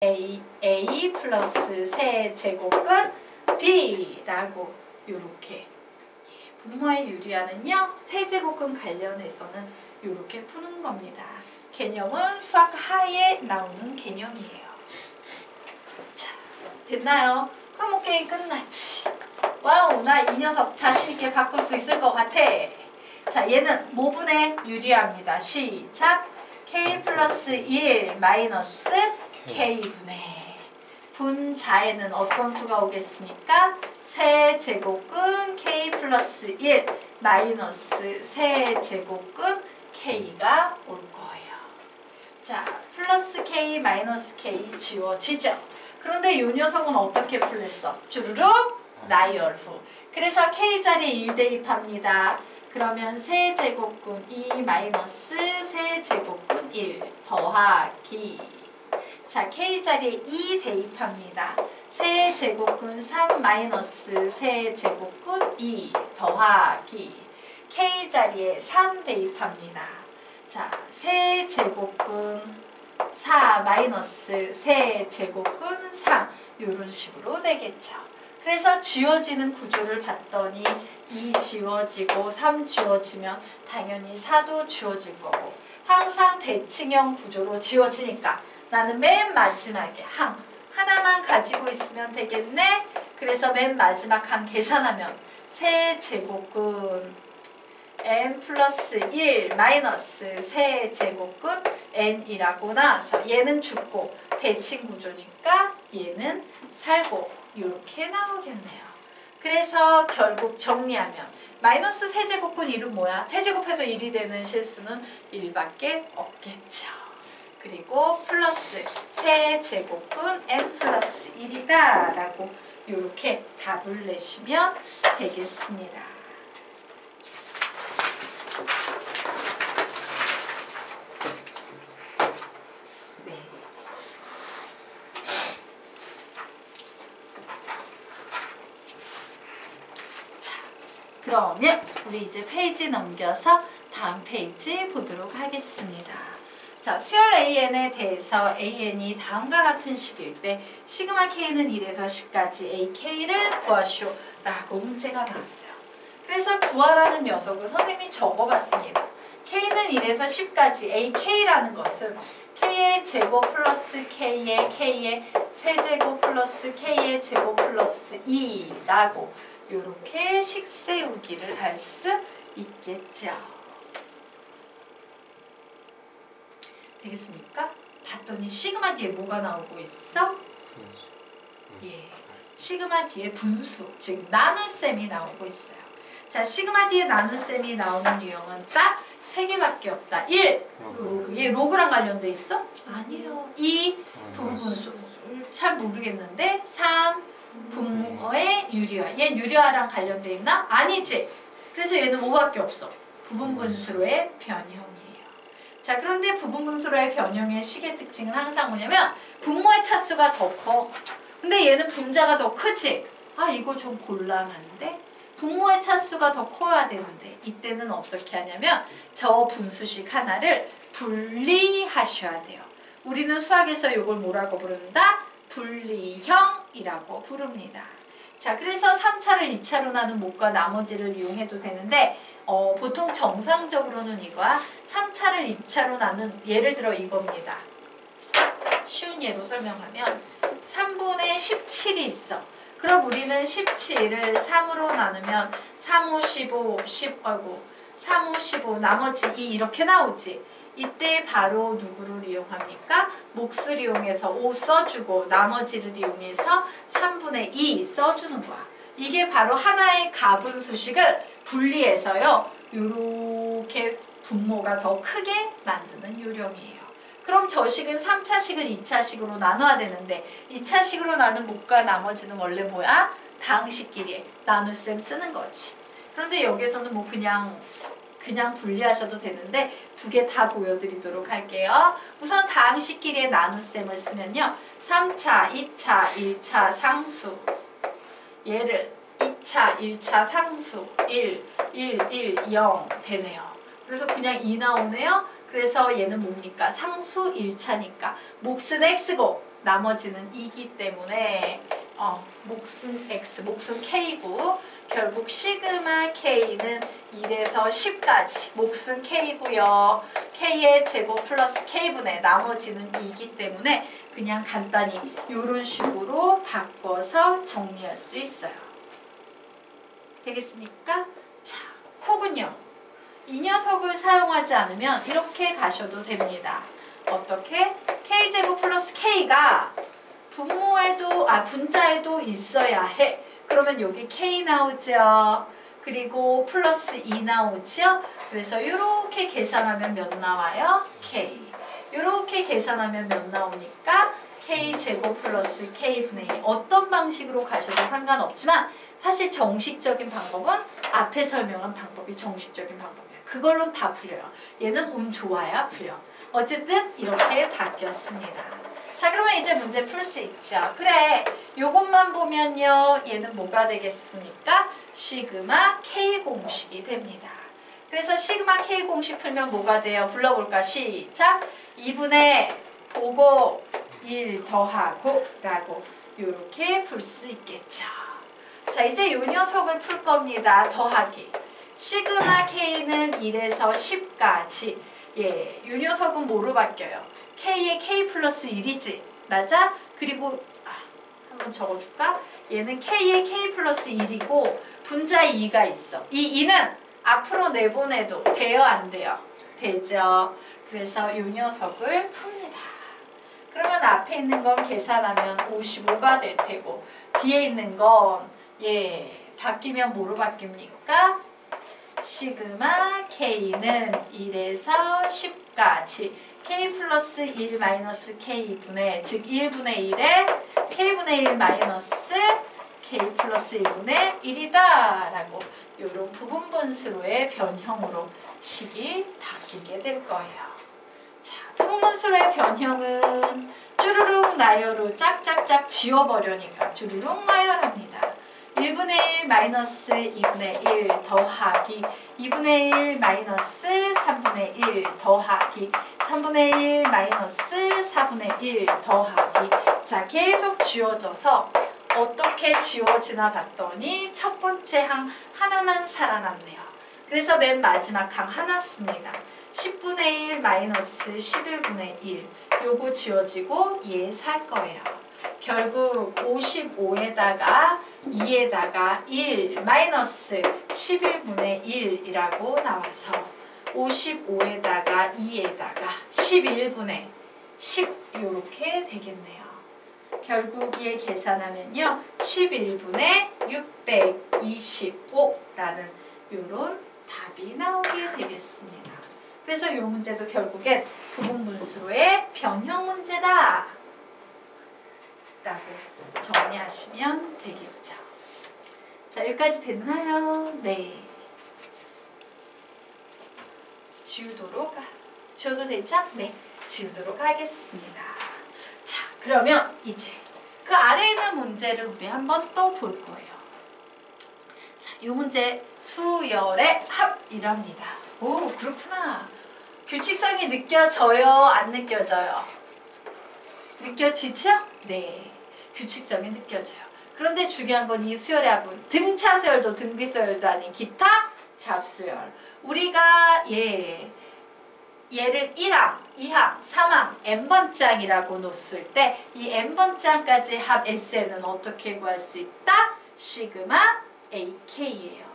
A 플러스 세제곱근 B라고 요렇게 분모의 유리화는요 세제곱근 관련해서는 요렇게 푸는 겁니다. 개념은 수학 하에 나오는 개념이에요. 자, 됐나요? 그럼 게임 끝났지. 와우, 나 이 녀석 자신있게 바꿀 수 있을 것 같아. 자, 얘는 모분의 유리화입니다. 시작! K 플러스 1 마이너스 K분의 분자에는 어떤 수가 오겠습니까? 세제곱근 K 플러스 1 마이너스 세제곱근 K가 올 거예요. 자, 플러스 K 마이너스 K 지워지죠? 그런데 이 녀석은 어떻게 풀렸어? 주르륵 나열후. 그래서 K자리에 1 대입합니다. 그러면 세제곱근 2 마이너스 세제곱근 1 더하기. 자, K자리에 2 대입합니다. 세제곱근 3 마이너스 세제곱근 2 더하기. K자리에 3 대입합니다. 자, 세제곱근 4 마이너스 세제곱근 3 이런 식으로 되겠죠. 그래서 지워지는 구조를 봤더니 2 지워지고 3 지워지면 당연히 4도 지워질 거고 항상 대칭형 구조로 지워지니까 나는 맨 마지막에 하나만 가지고 있으면 되겠네. 그래서 맨 마지막 항 계산하면 세제곱근 n 플러스 1 마이너스 세제곱근 n이라고 나와서 얘는 죽고 대칭 구조니까 얘는 살고 이렇게 나오겠네요. 그래서 결국 정리하면 마이너스 세제곱근 1은 뭐야? 세제곱해서 1이 되는 실수는 1밖에 없겠죠. 그리고 플러스 세제곱근 n 플러스 1이다 라고 이렇게 답을 내시면 되겠습니다. 네. 자, 그러면 우리 이제 페이지 넘겨서 다음 페이지 보도록 하겠습니다. 자, 수열 AN에 대해서 AN이 다음과 같은 식일 때 시그마 K는 1에서 10까지 AK를 구하시오 라고 문제가 나왔어요. 그래서 구하라는 녀석을 선생님이 적어봤습니다. K는 1에서 10까지 AK라는 것은 K의 제곱 플러스 K의 세제곱 플러스 K의 제곱 플러스 2라고 이렇게 식 세우기를 할 수 있겠죠. 되겠습니까? 봤더니 시그마 뒤에 뭐가 나오고 있어? 예, 시그마 뒤에 분수, 즉 나눗셈이 나오고 있어요. 자, 시그마 뒤에 나눗셈이 나오는 유형은 딱 3개밖에 없다. 1. 로그. 얘 로그랑 관련돼 있어? 아니에요. 2. 부분수. 잘 모르겠는데 3. 분모의 유리화. 얘 유리화랑 관련돼 있나? 아니지. 그래서 얘는 뭐밖에 없어? 부분분수로의 변형. 자, 그런데 부분분수로의 변형의 식의 특징은 항상 뭐냐면 분모의 차수가 더 커. 근데 얘는 분자가 더 크지? 아, 이거 좀 곤란한데? 분모의 차수가 더 커야 되는데 이때는 어떻게 하냐면 저 분수식 하나를 분리하셔야 돼요. 우리는 수학에서 이걸 뭐라고 부른다? 분리형이라고 부릅니다. 자, 그래서 3차를 2차로 나눈 목과 나머지를 이용해도 되는데 보통 정상적으로는 이거야. 3차를 2차로 나눈 예를 들어 이겁니다. 쉬운 예로 설명하면 3분의 17이 있어. 그럼 우리는 17을 3으로 나누면 3, 5, 15, 3, 5, 15 나머지 2 이렇게 나오지. 이때 바로 누구를 이용합니까? 몫을 이용해서 5 써주고 나머지를 이용해서 3분의 2 써주는 거야. 이게 바로 하나의 가분수식을 분리해서요. 이렇게 분모가 더 크게 만드는 요령이에요. 그럼 저 식은 3차식을 2차식으로 나눠야 되는데 2차식으로 나눈 몫과 나머지는 원래 뭐야? 다항식끼리 나눗셈 쓰는 거지. 그런데 여기서는 뭐 그냥 분리하셔도 되는데 두 개 다 보여드리도록 할게요. 우선 다항식끼리의 나눗셈을 쓰면요. 3차, 2차, 1차 상수 얘를 2차, 1차 상수 1, 1, 1, 0 되네요. 그래서 그냥 2 나오네요. 그래서 얘는 뭡니까? 상수 1차니까 몫은 x고 나머지는 2기 때문에 목순 x, 목순 k고 결국 시그마 k는 1에서 10까지 목순 k고요. k의 제곱 플러스 k분의 나머지는 2기 때문에 그냥 간단히 이런 식으로 바꿔서 정리할 수 있어요. 되겠습니까? 자, 혹은요. 이 녀석을 사용하지 않으면 이렇게 가셔도 됩니다. 어떻게? k제곱 플러스 k가 분자에도 있어야 해. 그러면 여기 k 나오죠. 그리고 플러스 2 나오죠. 그래서 이렇게 계산하면 몇 나와요? k. 이렇게 계산하면 몇 나오니까 k제곱 플러스 k분의 2. 어떤 방식으로 가셔도 상관없지만 사실 정식적인 방법은 앞에 설명한 방법이 정식적인 방법이에요. 그걸로 다 풀려요. 얘는 좋아야 풀려. 어쨌든 이렇게 바뀌었습니다. 자, 그러면 이제 문제 풀 수 있죠. 그래, 요것만 보면요. 얘는 뭐가 되겠습니까? 시그마 K 공식이 됩니다. 그래서 시그마 K 공식 풀면 뭐가 돼요? 불러볼까? 시작! 2분의 보고 1 더하고 라고 요렇게 풀 수 있겠죠. 자, 이제 요 녀석을 풀 겁니다. 더하기. 시그마 K는 1에서 10까지. 예, 요 녀석은 뭐로 바뀌어요? K의 K 플러스 1이지. 맞아? 그리고 한번 적어줄까? 얘는 K의 K 플러스 1이고 분자에 2가 있어. 이 2는 앞으로 내보내도 돼요? 안 돼요? 되죠. 그래서 요 녀석을 풉니다. 그러면 앞에 있는 건 계산하면 55가 될 테고 뒤에 있는 건 바뀌면 뭐로 바뀝니까? 시그마 K는 1에서 10까지 K 플러스 1 마이너스 K분의 즉 1분의 1에 K분의 1 마이너스 K 플러스 1분의 1이다 라고 이런 부분 분수로의 변형으로 식이 바뀌게 될 거예요. 자, 부분 분수로의 변형은 쭈루룩 나열로 짝짝짝 지워버려니까 쭈루룩 나열합니다. 1분의 1 마이너스 2분의 1 더하기 2분의 1 마이너스 3분의 1 더하기 3분의 1 마이너스 4분의 1 더하기. 자, 계속 지워져서 어떻게 지워지나 봤더니 첫 번째 항 하나만 살아남네요. 그래서 맨 마지막 항 하나 씁니다. 10분의 1 마이너스 11분의 1 요거 지워지고 얘 살 거예요. 결국 55에다가 2에다가 1 마이너스 11분의 1이라고 나와서 55에다가 2에다가 11분의 10 이렇게 되겠네요. 결국 얘 계산하면요. 11분의 625라는 이런 답이 나오게 되겠습니다. 그래서 이 문제도 결국엔 부분 분수로의 변형 문제다 라고 정리하시면 되겠죠. 자, 여기까지 됐나요? 네. 지우도 되죠? 네. 지우도록 하겠습니다. 자, 그러면 이제 그 아래에 있는 문제를 우리 한번 또 볼 거예요. 자, 이 문제 수열의 합이랍니다. 오, 그렇구나. 규칙성이 느껴져요? 안 느껴져요? 느껴지죠? 네. 규칙성이 느껴져요. 그런데 중요한 건 이 수열의 합은 등차 수열도 등비 수열도 아닌 기타 잡수열. 우리가 얘를 1항, 2항, 3항, n번장이라고 놓았을 때 이 n번장까지 합 Sn은 어떻게 구할 수 있다? 시그마 AK예요.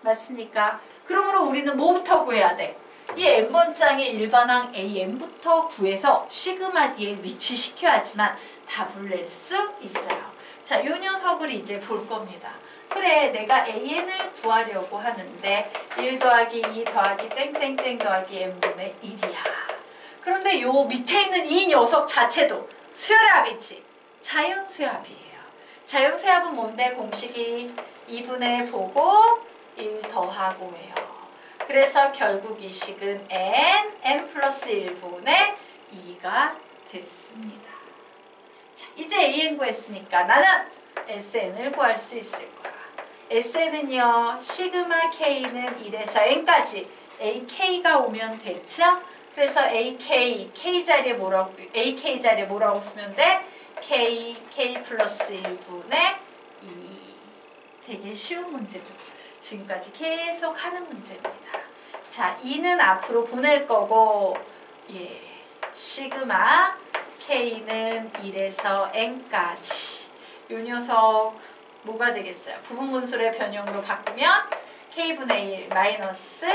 맞습니까? 그러므로 우리는 뭐부터 구해야 돼? 이 n번장의 일반항 AN부터 구해서 시그마 D에 위치시켜야지만 답을 낼 수 있어요. 자, 이 녀석을 이제 볼 겁니다. 그래, 내가 AN을 구하려고 하는데 1 더하기 2 더하기 땡땡땡 더하기 n분의 1이야. 그런데 요 밑에 있는 이 녀석 자체도 수열의 합이지. 자연수합이에요. 자연수합은 뭔데? 공식이 2분의 보고 1 더하고예요. 그래서 결국 이 식은 n 플러스 1분의 2가 됐습니다. 자, 이제 an 구했으니까 나는 sn을 구할 수 있을 거야. sn은요, 시그마 k는 1에서 n까지 ak가 오면 됐죠? 그래서 ak, k 자리에 뭐라고 쓰면 돼? K 플러스 1분의 2. 되게 쉬운 문제죠. 지금까지 계속 하는 문제입니다. 자, 2는 앞으로 보낼 거고, 예, 시그마 K는 1에서 N까지. 요 녀석 뭐가 되겠어요? 부분분수의 변형으로 바꾸면 K분의 1 마이너스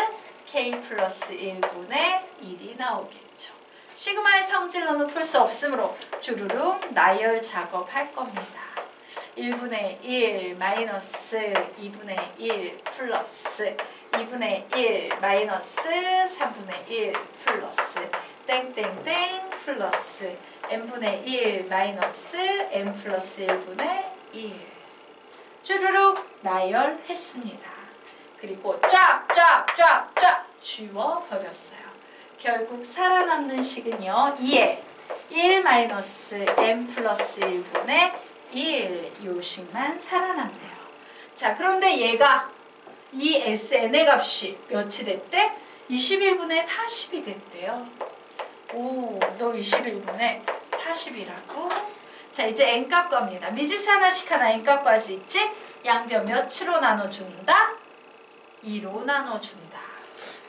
K 플러스 1분의 1이 나오겠죠. 시그마의 성질로는 풀 수 없으므로 주르륵 나열 작업할 겁니다. 1분의 1 마이너스 2분의 1 플러스 2분의 1 마이너스 3분의 1 플러스 땡땡땡 플러스 n분의 1 마이너스 n 플러스 1분의 1 주르륵 나열했습니다. 그리고 쫙쫙쫙쫙 지워버렸어요. 결국 살아남는 식은요. 2에 1 마이너스 n 플러스 1분의 1 요식만 살아남네요. 자, 그런데 얘가 이 SN의 값이 몇이 됐대? 21분의 40이 됐대요. 오, 너 21분의 40이라고? 자, 이제 n값 구합니다. 미지수 하나씩 하나 n값 구할 수 있지? 양변 몇으로 나눠준다? 2로 나눠준다.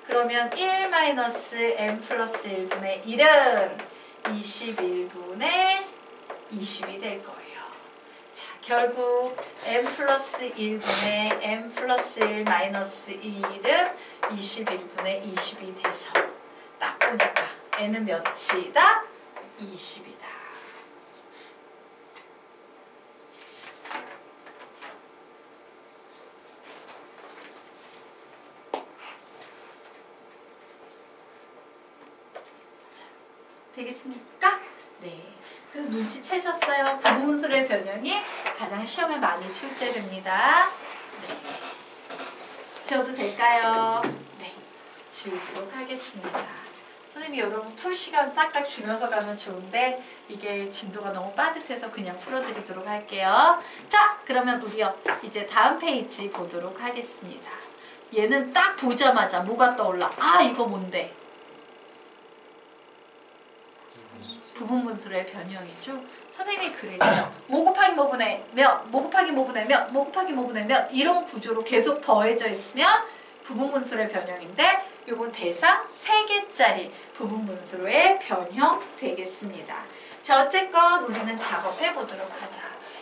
그러면 1 마이너스 n 플러스 1분의 1은 21분의 20이 될 거예요. 자, 결국 n 플러스 1분의 n 플러스 1 마이너스 1은 21분의 20이 돼서 딱 보니까 n은 몇이다? 20이다. 되겠습니까? 네. 그래서 눈치채셨어요. 부분분수의 변형이 가장 시험에 많이 출제됩니다. 네. 지워도 될까요? 네. 지우도록 하겠습니다. 선생님이 여러분 풀 시간 딱딱 주면서 가면 좋은데 이게 진도가 너무 빠듯해서 그냥 풀어드리도록 할게요. 자, 그러면 우리요 이제 다음 페이지 보도록 하겠습니다. 얘는 딱 보자마자 뭐가 떠올라? 아, 이거 뭔데? 부분분수의 변형이죠. 선생님이 그랬죠. 뭐 곱하기 뭐 분의 몇, 뭐 곱하기 뭐 분의 몇, 뭐 곱하기 뭐 분의 몇 이런 구조로 계속 더해져 있으면 부분분수의 변형인데 요건 대상 3개짜리 부분분수로의 변형 되겠습니다. 자, 어쨌건 우리는 작업해 보도록 하자.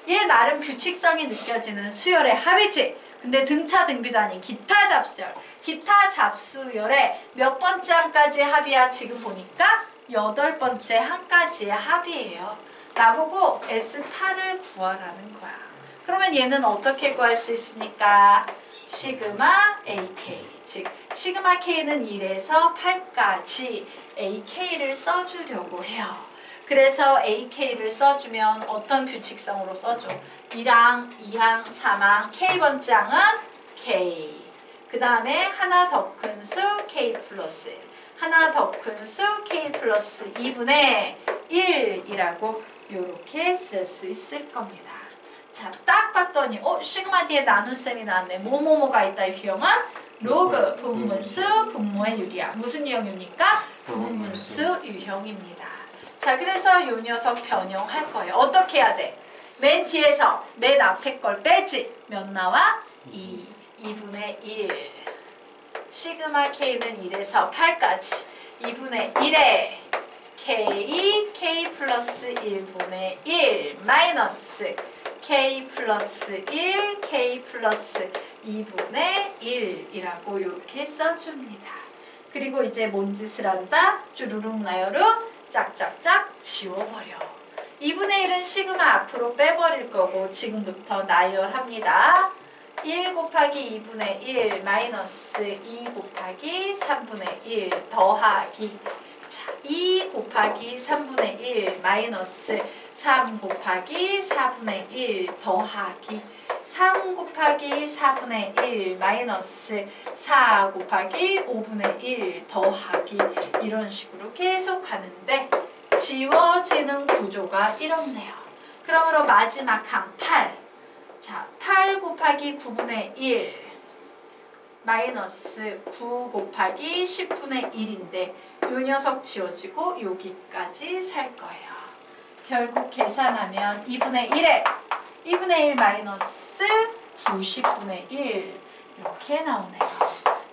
얘 나름 규칙성이 느껴지는 수열의 합이지. 근데 등차 등비도 아닌 기타 잡수열. 기타 잡수열의 몇 번째 한까지 합이야? 지금 보니까 8번째 한까지의 합이에요. 나보고 S8을 구하라는 거야. 그러면 얘는 어떻게 구할 수 있습니까? 시그마 AK, 즉 시그마 K는 1에서 8까지 AK를 써주려고 해요. 그래서 AK를 써주면 어떤 규칙성으로 써줘? 1항, 2항, 3항, K번째 항은 K. 그 다음에 하나 더 큰 수 K 플러스 1. 하나 더 큰 수 K 플러스 2분의 1이라고 이렇게 쓸 수 있을 겁니다. 자, 딱 봤더니 시그마 뒤에 나눗셈이 나왔네. 뭐뭐뭐가 있다. 이 유형은 로그 부분분수 분모의 유리야. 무슨 유형입니까? 부분분수 유형입니다. 자, 그래서 이 녀석 변형할 거예요. 어떻게 해야 돼? 맨 뒤에서 맨 앞에 걸 빼지. 몇 나와? 2분의 1. 시그마 K는 1에서 8까지 2분의 1에 K 플러스 1분의 1 마이너스 K 플러스 1 K 플러스 2분의 1이라고 이렇게 써줍니다. 그리고 이제 뭔 짓을 한다? 주르륵 나열로 짝짝짝 지워버려. 2분의 1은 시그마 앞으로 빼버릴 거고 지금부터 나열합니다. 1 곱하기 2분의 1 마이너스 2 곱하기 3분의 1 더하기 자, 2 곱하기 3분의 1 마이너스 3 곱하기 4분의 1 더하기 3 곱하기 4분의 1 마이너스 4 곱하기 5분의 1 더하기 이런 식으로 계속 가는데 지워지는 구조가 이렇네요. 그러므로 마지막 항 8. 자, 8 곱하기 9분의 1 마이너스 9 곱하기 10분의 1인데 요 녀석 지워지고 여기까지 살 거예요. 결국 계산하면 2분의 1에 2분의 1 마이너스 90분의 1 이렇게 나오네요.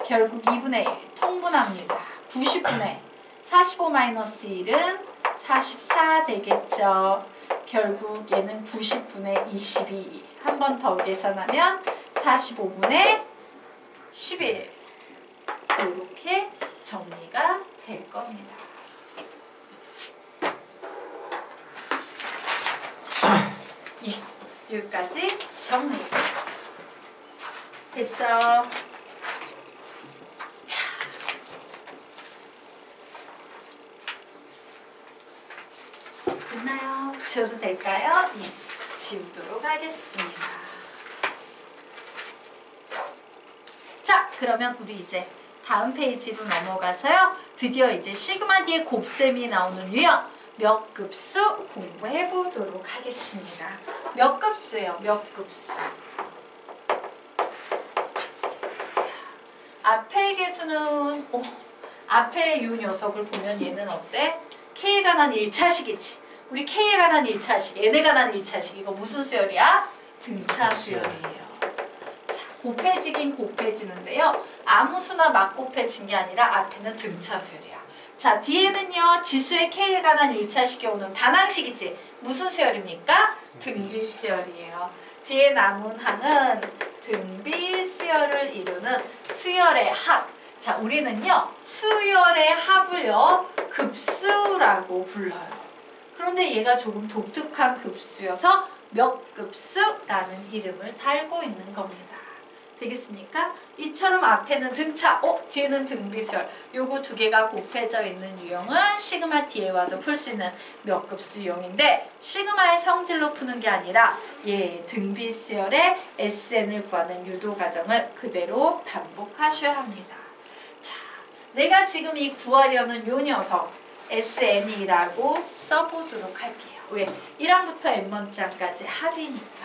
결국 2분의 1 통분합니다. 90분의 45 마이너스 1은 44 되겠죠. 결국 얘는 90분의 22 한 번 더 계산하면 45분의 11 이렇게 정리가 될 겁니다. 자, 예, 여기까지 정리 됐죠? 자, 됐나요? 지워도 될까요? 예, 지우도록 하겠습니다. 자, 그러면 우리 이제 다음 페이지로 넘어가서요. 드디어 이제 시그마 D의 곱셈이 나오는 유형 몇 급수 공부해 보도록 하겠습니다. 몇 급수예요? 몇 급수. 자, 앞에 개수는 앞에 이 녀석을 보면 얘는 어때? K에 관한 1차식이지. 우리 K에 관한 1차식, N에 관한 1차식. 이거 무슨 수열이야? 등차 수열이에요. 곱해지긴 곱해지는데요. 아무 수나 막 곱해진 게 아니라 앞에는 등차 수열이야. 자, 뒤에는요. 지수의 K에 관한 1차식이 오는 단항식이지. 무슨 수열입니까? 등비 수열이에요. 뒤에 남은 항은 등비 수열을 이루는 수열의 합. 자, 우리는요. 수열의 합을요. 급수라고 불러요. 그런데 얘가 조금 독특한 급수여서 몇 급수라는 이름을 달고 있는 겁니다. 되겠습니까? 이처럼 앞에는 등차, 뒤에는 등비수열. 요거 두 개가 곱해져 있는 유형은 시그마 D에와도 풀 수 있는 몇 급수 유형인데 시그마의 성질로 푸는 게 아니라 등비수열의 SN을 구하는 유도 과정을 그대로 반복하셔야 합니다. 자, 내가 지금 이 구하려는 요 녀석 SN이라고 써보도록 할게요. 왜? 1항부터 n번째까지 합이니까.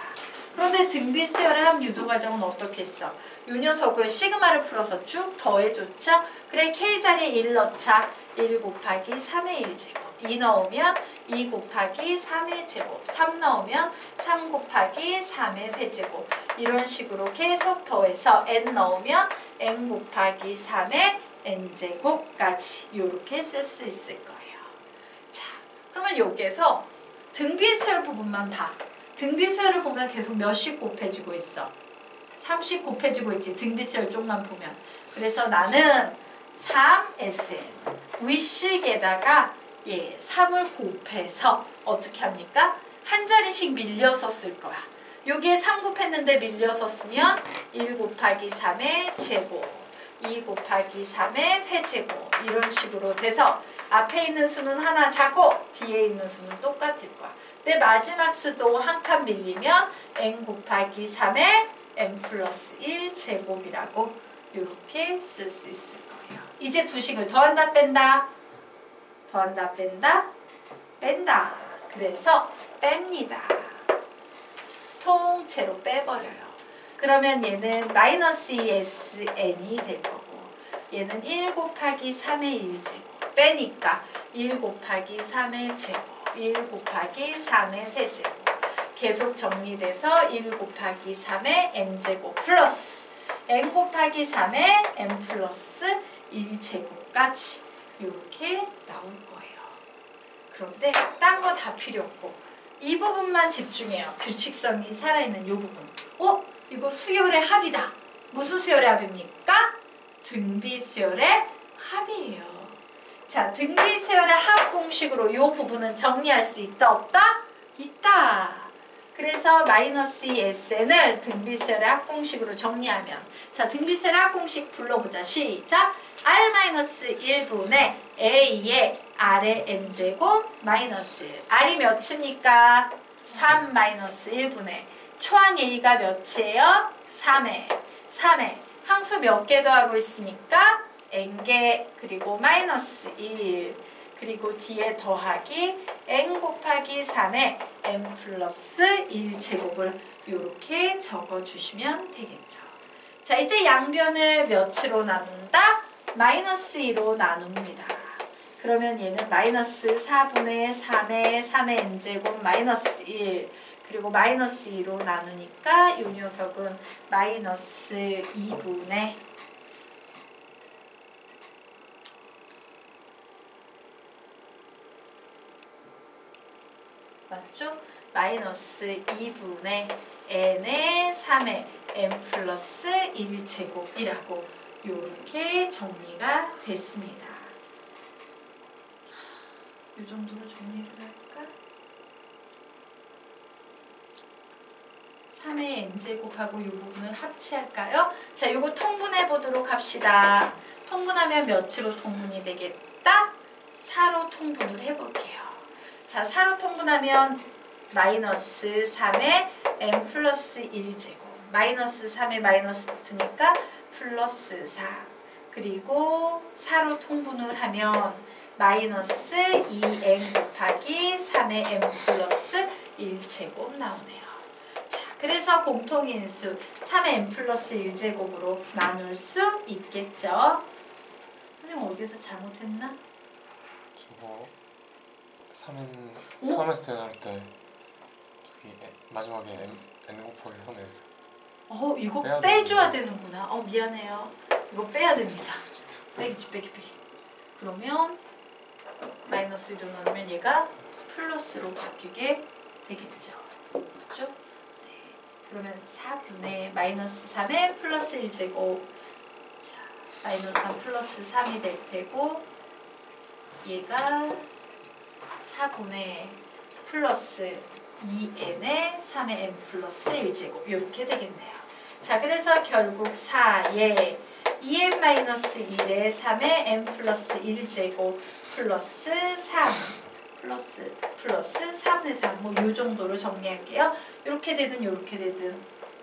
그런데 등비수열의 합 유도 과정은 어떻게 했어? 요 녀석을 시그마를 풀어서 쭉 더해줬죠? 그래, K 자리에 1 넣자. 1 곱하기 3의 1제곱. 2 넣으면 2 곱하기 3의 제곱. 3 넣으면 3 곱하기 3의 세제곱. 이런 식으로 계속 더해서 n 넣으면 n 곱하기 3의 n제곱까지 이렇게 쓸 수 있을 거예요. 자, 그러면 여기에서 등비수열 부분만 봐. 등비수열을 보면 계속 몇씩 곱해지고 있어. 3씩 곱해지고 있지. 등비수열 쪽만 보면. 그래서 나는 3SN 위식에다가 3을 곱해서 어떻게 합니까? 한 자리씩 밀려서 쓸 거야. 여기에 3 곱했는데 밀려서 쓰면 1 곱하기 3의 제곱 2 곱하기 3의 세제곱 이런 식으로 돼서 앞에 있는 수는 하나 작고 뒤에 있는 수는 똑같을 거야. 근데 마지막 수도 한 칸 밀리면 n 곱하기 3의 n 플러스 1 제곱이라고 이렇게 쓸 수 있을 거예요. 이제 두 식을 더한다 뺀다. 더한다 뺀다. 뺀다. 그래서 뺍니다. 통째로 빼버려요. 그러면 얘는 마이너스 2SN이 될 거고 얘는 1 곱하기 3의 1제곱 빼니까 1 곱하기 3의 제곱 1 곱하기 3의 세제곱 계속 정리돼서 1 곱하기 3의 n제곱 플러스 n 곱하기 3의 n 플러스 1제곱까지 이렇게 나올 거예요. 그런데 딴 거 다 필요 없고 이 부분만 집중해요. 규칙성이 살아있는 이 부분. 이거 수열의 합이다. 무슨 수열의 합입니까? 등비수열의 합이에요. 자, 등비수열의 합 공식으로 이 부분은 정리할 수 있다 없다? 있다. 그래서 마이너스 2SN을 등비수열의 합 공식으로 정리하면 자, 등비수열의 합 공식 불러보자. 시작! R-1분의 A의 R의 N제곱 마이너스 1. R이 몇입니까? 3 마이너스 1분의 초항 A가 몇이에요? 3에 항수 몇 개 더하고 있습니까? n개 그리고 마이너스 1 그리고 뒤에 더하기 n 곱하기 3의 n 플러스 1제곱을 이렇게 적어주시면 되겠죠. 자, 이제 양변을 몇으로 나눈다? 마이너스 2로 나눕니다. 그러면 얘는 마이너스 4분의 3의 3의 n제곱 마이너스 1 그리고 마이너스 2로 나누니까 이 녀석은 마이너스 2분의 맞죠? 마이너스 2분의 n의 3의 n 플러스 1제곱이라고 이렇게 정리가 됐습니다. 이 정도로 정리를 할까? 3의 n제곱하고 이 부분을 합치할까요? 자, 이거 통분해 보도록 합시다. 통분하면 몇으로 통분이 되겠다? 4로 통분을 해볼게요. 자, 4로 통분하면 마이너스 3의 n 플러스 1제곱 마이너스 3에 마이너스 붙으니까 플러스 4 그리고 4로 통분을 하면 마이너스 2n 곱하기 3의 n 플러스 1제곱 나오네요. 자, 그래서 공통인수 3의 n 플러스 1제곱으로 나눌 수 있겠죠. 선생님 어디에서 잘못했나? 저거 3스 나눌 때 저기 마지막에 n 곱하기 3을 했어. 이거 빼줘야 되는구나. 미안해요. 이거 빼야 됩니다. 진짜. 빼기. 그러면 마이너스 1로 나누면 얘가 플러스로 바뀌게 되겠죠. 그렇죠? 네. 그러면 4분의 마이너스 3의 플러스 1제곱 자, 마이너스 3 플러스 3이 될 테고 얘가 4분의 플러스 2n의 3의 n 플러스 1제곱 이렇게 되겠네요. 자, 그래서 결국 4에 2n-1의 3의 n 플러스 1제곱 플러스 3 플러스 3의 3 뭐 요 정도로 정리할게요. 이렇게 되든 이렇게 되든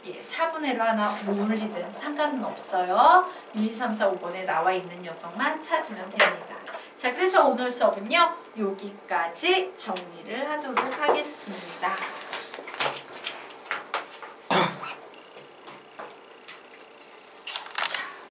4분의로 하나 올리든 상관은 없어요. 1, 2, 3, 4, 5번에 나와 있는 녀석만 찾으면 됩니다. 자, 그래서 오늘 수업은요 여기까지 정리를 하도록 하겠습니다.